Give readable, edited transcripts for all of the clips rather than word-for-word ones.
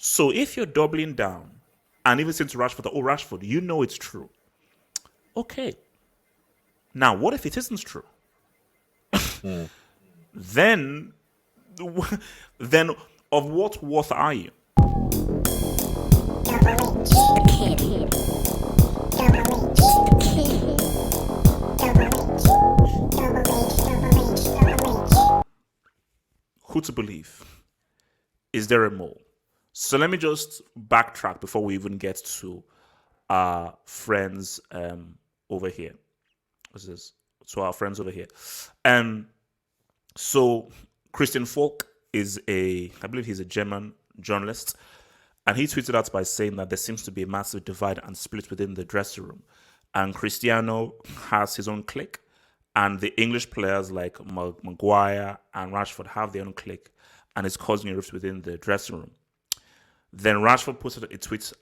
So if you're doubling down and even saying to Rashford, oh, Rashford, you know it's true. Okay. Now, what if it isn't true? Mm. Then, then of what worth are you? Who to believe? Is there a mole? So let me just backtrack before we even get to our friends over here. What's this? To our friends over here. Um, so Christian Falk is I believe he's a German journalist, and he tweeted out by saying that there seems to be a massive divide and split within the dressing room, and Cristiano has his own clique, and the English players like Maguire and Rashford have their own clique, and it's causing a rift within the dressing room. Then Rashford posted a tweet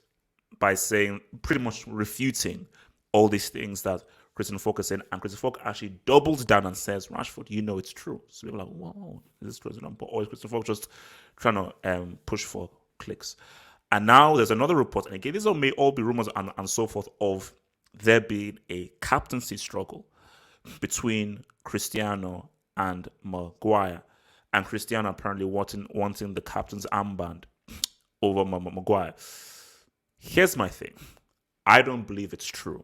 by saying, pretty much refuting all these things that Christian Falk is saying, and Christian Falk actually doubles down and says, Rashford, you know it's true. So people are like, wow, is this Christian Falk? Or is Christian Falk just trying to push for clicks? And now there's another report, and again, these all may all be rumors and so forth, of there being a captaincy struggle between Cristiano and Maguire. And Cristiano apparently wanting the captain's armband over Maguire. Here's my thing. I don't believe it's true.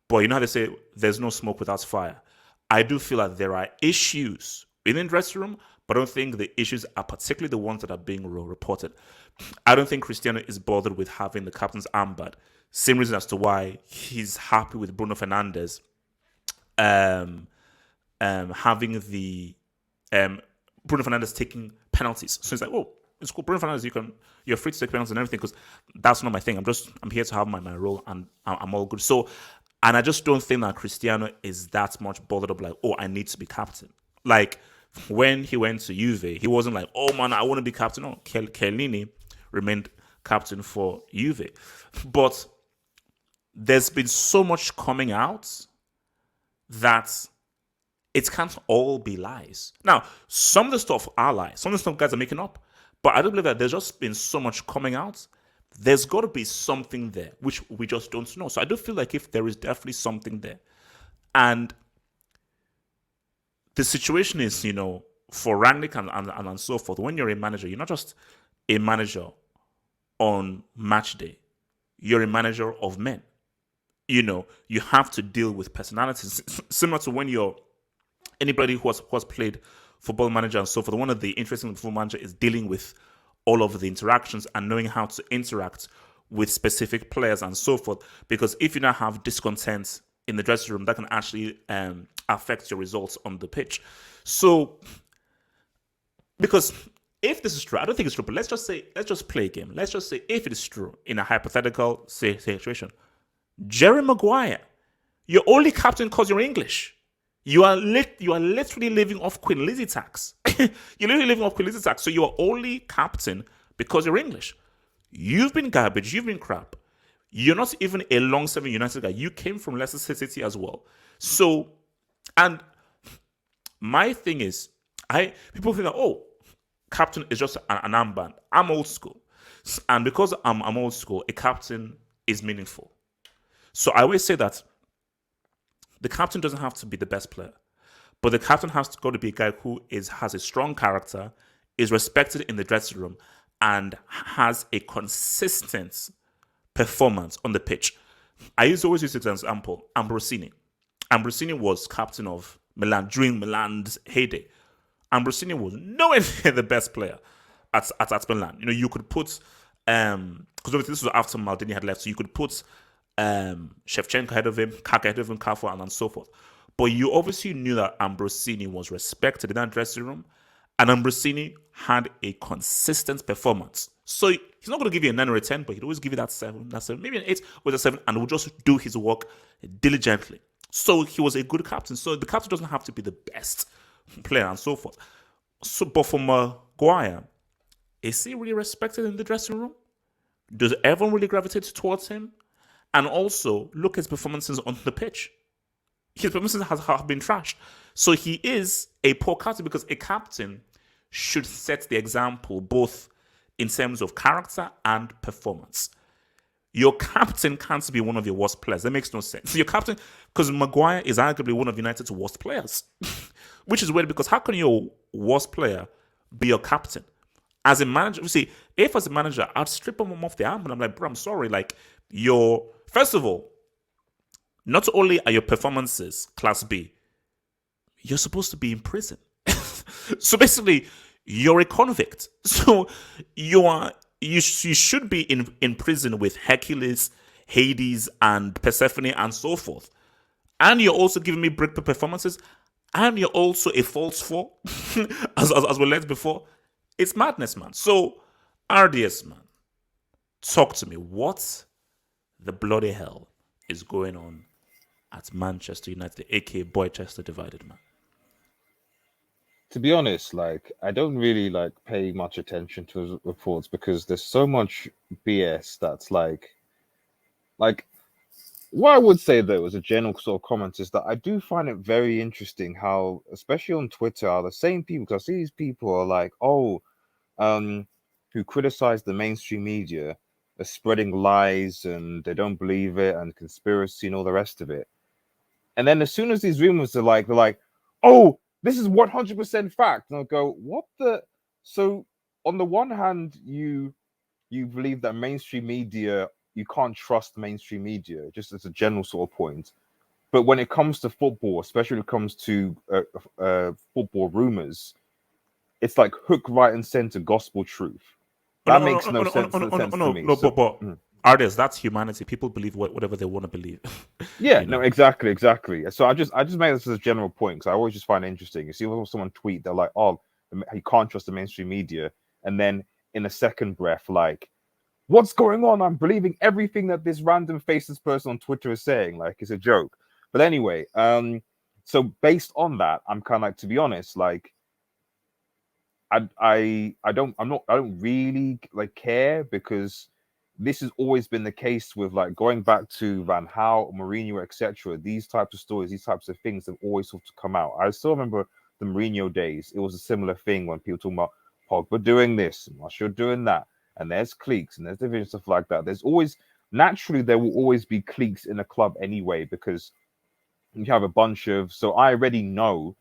But you know how they say there's no smoke without fire? I do feel that there are issues in the dressing room, but I don't think the issues are particularly the ones that are being reported. I don't think Cristiano is bothered with having the captain's armband. Same reason as to why he's happy with Bruno Fernandes having the Bruno Fernandes taking penalties. So he's like, oh, it's cool. Bruno Fernandes, you're free to take penalties and everything, because that's not my thing. I'm here to have my role, and I'm all good. So, and I just don't think that Cristiano is that much bothered up like, oh, I need to be captain. Like when he went to Juve, he wasn't like, oh man, I want to be captain. No, Chiellini remained captain for Juve. But there's been so much coming out that it can't all be lies. Now, some of the stuff are lies. Some of the stuff guys are making up. But I do believe that there's just been so much coming out. There's got to be something there, which we just don't know. So I do feel like if there is definitely something there. And the situation is, for Rangnick and so forth, when you're a manager, you're not just a manager on match day. You're a manager of men. You have to deal with personalities. Similar to when you're anybody who has played football manager and so forth. One of the interesting things football manager is dealing with all of the interactions and knowing how to interact with specific players and so forth. Because if you now have discontent in the dressing room, that can actually affect your results on the pitch. So, because if this is true, I don't think it's true, but let's just play a game. Let's just say if it is true in a hypothetical situation, Jerry Maguire, you're only captain because you're English. You are literally living off Queen Lizzie tax. You're literally living off Queen Lizzie tax. So you are only captain because you're English. You've been garbage. You've been crap. You're not even a long-serving United guy. You came from Leicester City as well. So, and my thing is, people think that, oh, captain is just an armband. I'm old school. And because I'm old school, a captain is meaningful. So I always say that the captain doesn't have to be the best player, but the captain has to go to be a guy who has a strong character, is respected in the dressing room, and has a consistent performance on the pitch. I always use this example. Ambrosini. Ambrosini was captain of Milan during Milan's heyday. Ambrosini was nowhere near the best player at Milan. You could put because obviously this was after Maldini had left, so you could put Shevchenko ahead of him, Kaka ahead of him, Cafu, and so forth. But you obviously knew that Ambrosini was respected in that dressing room, and Ambrosini had a consistent performance. So he's not going to give you a 9 or a 10, but he'd always give you that 7, maybe an 8 with a 7, and will just do his work diligently. So he was a good captain. So the captain doesn't have to be the best player and so forth. So, but for Maguire, is he really respected in the dressing room? Does everyone really gravitate towards him? And also, look at his performances on the pitch. His performances have been trashed. So he is a poor captain, because a captain should set the example both in terms of character and performance. Your captain can't be one of your worst players. That makes no sense. Your captain, because Maguire is arguably one of United's worst players, which is weird because how can your worst player be your captain? As a manager, you see, if as a manager, I'd strip him off the arm and I'm like, bro, I'm sorry. Like, first of all, not only are your performances class B, you're supposed to be in prison. So basically, you're a convict. So you should be in prison with Hercules, Hades, and Persephone, and so forth. And you're also giving me brick performances, and you're also a false four, as we learned before. It's madness, man. So, RDS, man, talk to me. What the bloody hell is going on at Manchester United, aka Boychester Divided, man? To be honest, like I don't really like pay much attention to his reports because there's so much BS that's like what I would say though as a general sort of comment is that I do find it very interesting how, especially on Twitter, are the same people, because I see these people are like, who criticize the mainstream media are spreading lies and they don't believe it and conspiracy and all the rest of it. And then as soon as these rumors are they're like, oh, this is 100% fact. And I'll go, what the? So on the one hand, you believe that mainstream media, you can't trust mainstream media, just as a general sort of point. But when it comes to football, especially when it comes to football rumors, it's like hook, right, and center gospel truth. That makes no sense to me. But artists, that's humanity. People believe whatever they want to believe. Yeah, no, exactly. So I just made this as a general point because I always just find it interesting. You see someone tweet, they're like, "Oh, you can't trust the mainstream media," and then in a second breath, like, "What's going on? I'm believing everything that this random faceless person on Twitter is saying. Like, it's a joke." But anyway, so based on that, I'm kind of like, to be honest, like, I don't really like care because this has always been the case with like going back to Van Gaal, Mourinho, etc. These types of stories, these types of things have always sort of come out. I still remember the Mourinho days. It was a similar thing when people talking about Pogba doing this, Martial doing that, and there's cliques and there's division stuff like that. There's always naturally there will always be cliques in a club anyway because you have a bunch of. So I already know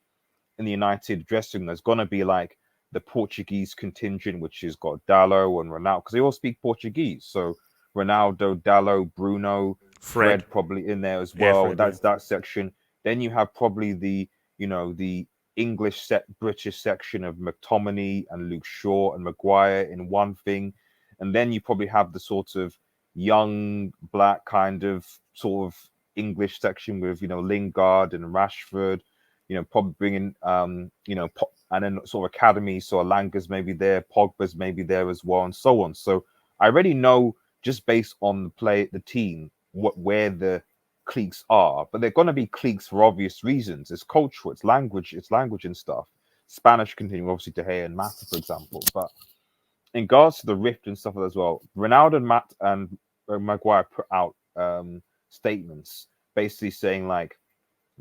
in the United dressing room there's gonna be like the Portuguese contingent, which has got Dallo and Ronaldo, because they all speak Portuguese. So Ronaldo, Dallo, Bruno, Fred probably in there as well. Yeah, that's that section. Then you have probably the English British section of McTominay and Luke Shaw and Maguire in one thing, and then you probably have the sort of young black kind of sort of English section with Lingard and Rashford. Probably bringing and then sort of academy, so Alanga's maybe there, Pogba's maybe there as well, and so on. So I already know just based on the team, where the cliques are, but they're going to be cliques for obvious reasons. It's cultural, it's language and stuff. Spanish continue obviously to Gea and Mata, for example. But in regards to the rift and stuff as well, Ronaldo and Matt and Maguire put out statements basically saying like,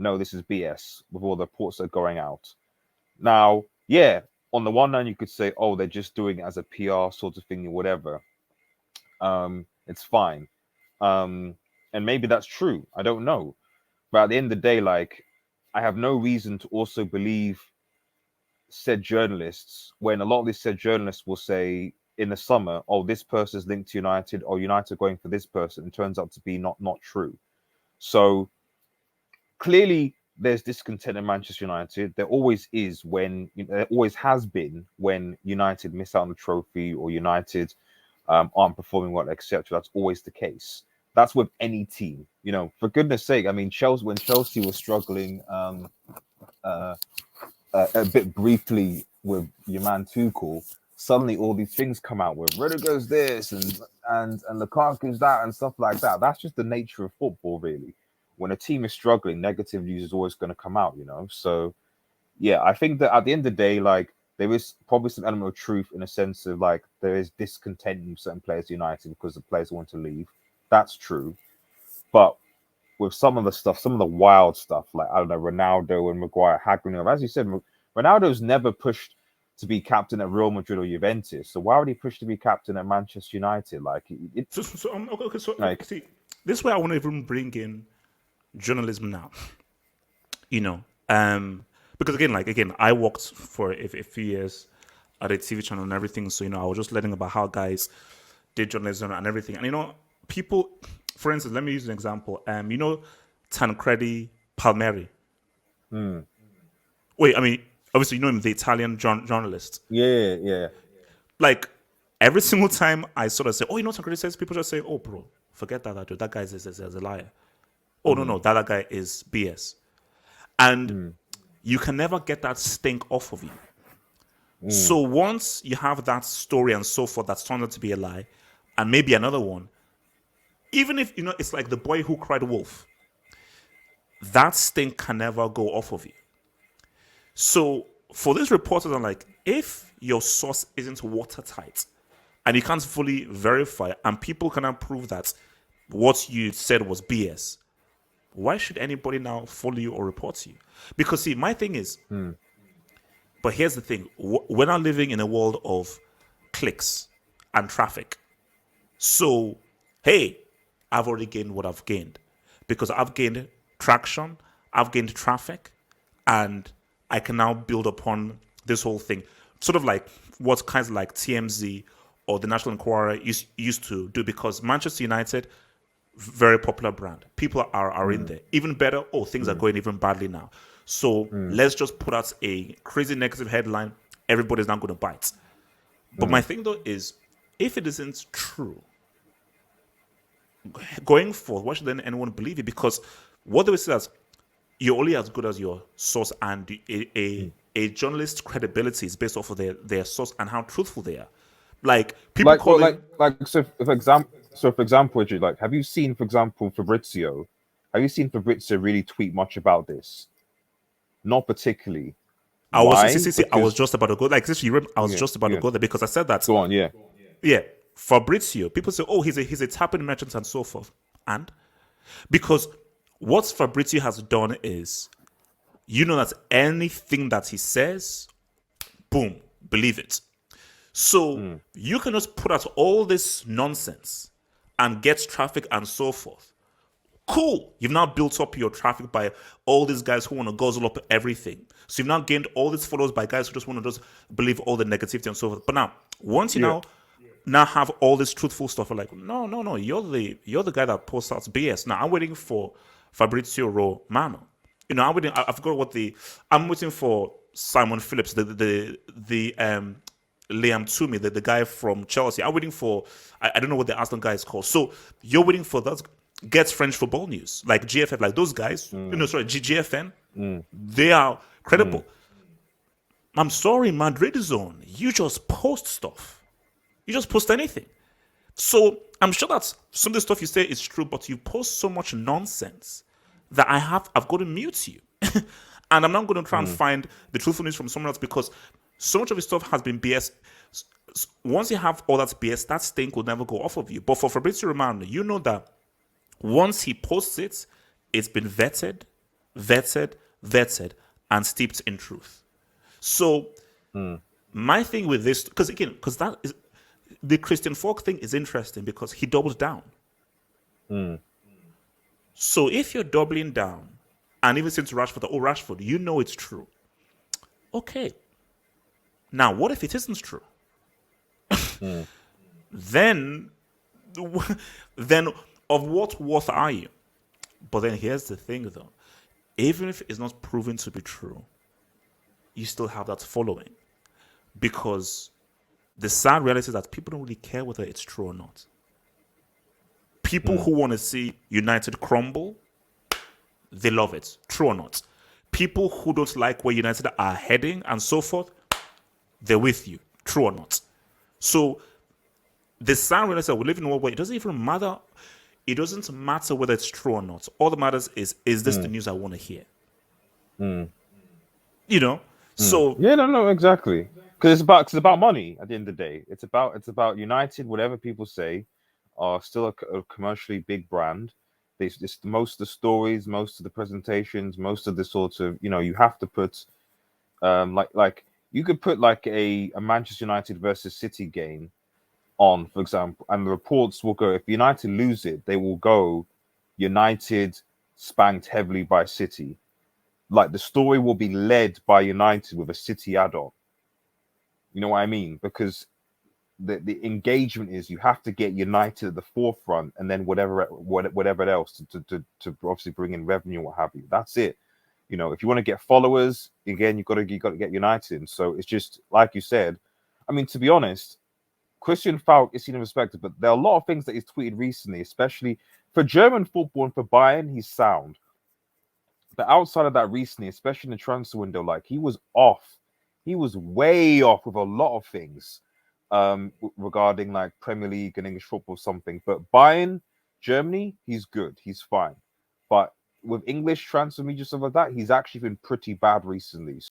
no, this is BS with all the reports that are going out. Now, yeah, on the one hand, you could say, oh, they're just doing it as a PR sort of thing or whatever. It's fine. And maybe that's true. I don't know. But at the end of the day, like, I have no reason to also believe said journalists when a lot of these said journalists will say in the summer, oh, this person's linked to United or United are going for this person. It turns out to be not true. So clearly, there's discontent in Manchester United. There always is there always has been when United miss out on the trophy or United aren't performing well, etc. That's always the case. That's with any team. For goodness sake, I mean, when Chelsea was struggling a bit briefly with your man Tuchel, suddenly all these things come out with Rudiger's this and Lukaku's that and stuff like that. That's just the nature of football, really. When a team is struggling, negative news is always going to come out, So, yeah, I think that at the end of the day, like, there is probably some element of truth in a sense of, like, there is discontent in certain players at United because the players want to leave. That's true. But with some of the stuff, some of the wild stuff, like, I don't know, Ronaldo and Maguire haggling over, as you said, Ronaldo's never pushed to be captain at Real Madrid or Juventus. So why would he push to be captain at Manchester United? Like, Okay, see, this is where I want to even bring in journalism now. Because again, I worked for a few years at a TV channel and everything. So, I was just learning about how guys did journalism and everything. And, people, for instance, let me use an example. Tancredi Palmieri. Wait, I mean, obviously, him, the Italian journalist. Yeah. Like, every single time I sort of say, Tancredi says, people just say, oh, bro, forget that dude. That guy is a liar. Oh, no, that guy is BS. And you can never get that stink off of you. So once you have that story and so forth that's turned out to be a lie, and maybe another one, even if, it's like the boy who cried wolf, that stink can never go off of you. So for these reporters, I'm like, if your source isn't watertight and you can't fully verify and people cannot prove that what you said was BS, why should anybody now follow you or report you? Because, see, my thing is, but here's the thing. We're now living in a world of clicks and traffic. So, hey, I've already gained what I've gained because I've gained traction, I've gained traffic, and I can now build upon this whole thing. Sort of like what kinds of like TMZ or the National Enquirer used to do, because Manchester United, very popular brand. People are in there. Even better, things are going even badly now. So let's just put out a crazy negative headline. Everybody's not going to bite. But my thing, though, is if it isn't true, going forward, why should then anyone believe it? Because what do we say is you're only as good as your source, and a journalist's credibility is based off of their source and how truthful they are. Like, people so for example, Richard, like, have you seen, for example, Fabrizio really tweet much about this? Not particularly. I was just about to go. Like, I was just about to go there because I said that. Go on, yeah. Fabrizio. People say, he's a tapping merchant and so forth, and because what Fabrizio has done is, that anything that he says, boom, believe it. So you can just put out all this nonsense and get traffic and so forth. Cool. You've now built up your traffic by all these guys who want to guzzle up everything. So you've now gained all these followers by guys who just want to just believe all the negativity and so forth. But now, once you now have all this truthful stuff, like, no, you're the guy that posts out BS. Now I'm waiting for Fabrizio Romano. I'm waiting. I forgot I'm waiting for Simon Phillips, the Liam Toomey, the guy from Chelsea. I'm waiting for, I don't know what the Arsenal guy is called. So you're waiting for those Gets French football news, like GFF, like those guys. GFN. They are credible. I'm sorry, Madrid Zone. You just post stuff. You just post anything. So I'm sure that some of the stuff you say is true, but you post so much nonsense that I've got to mute you. And I'm not going to try and find the truthful news from someone else, because so much of the stuff has been BS. Once you have all that BS, that stink will never go off of you. But for Fabrizio Romano, you know that once he posts it, it's been vetted, and steeped in truth. So my thing with this, because that is the Christian Falk thing is interesting because he doubled down. So if you're doubling down, and even since Rashford, you know it's true. Okay. Now, what if it isn't true? Then of what worth are you? But then here's the thing, though. Even if it's not proven to be true, you still have that following. Because the sad reality is that people don't really care whether it's true or not. People who want to see United crumble, they love it, true or not. People who don't like where United are heading and so forth, they're with you, true or not. So the sad reality is that we live in a world where it doesn't even matter. It doesn't matter whether it's true or not. All that matters is this the news I want to hear? So yeah, no, exactly. Because it's about money at the end of the day. It's about United. Whatever people say, are still a commercially big brand. Most of the stories, most of the presentations, most of the sort of, you have to put like You could put like a Manchester United versus City game on, for example, and the reports will go, if United lose it, they will go United spanked heavily by City. Like the story will be led by United with a City add-on. You know what I mean? Because the engagement is you have to get United at the forefront, and then whatever else to obviously bring in revenue, what have you. That's it. You know, if you want to get followers, again, you got to get United in. So it's just like you said. I mean, to be honest, Christian Falk is seen and respected, but there are a lot of things that he's tweeted recently, especially for German football and for Bayern. He's sound, but outside of that, recently, especially in the transfer window, like he was off. He was way off with a lot of things regarding like Premier League and English football, something. But Bayern, Germany, he's good. He's fine. But with English transfer media stuff like that, he's actually been pretty bad recently.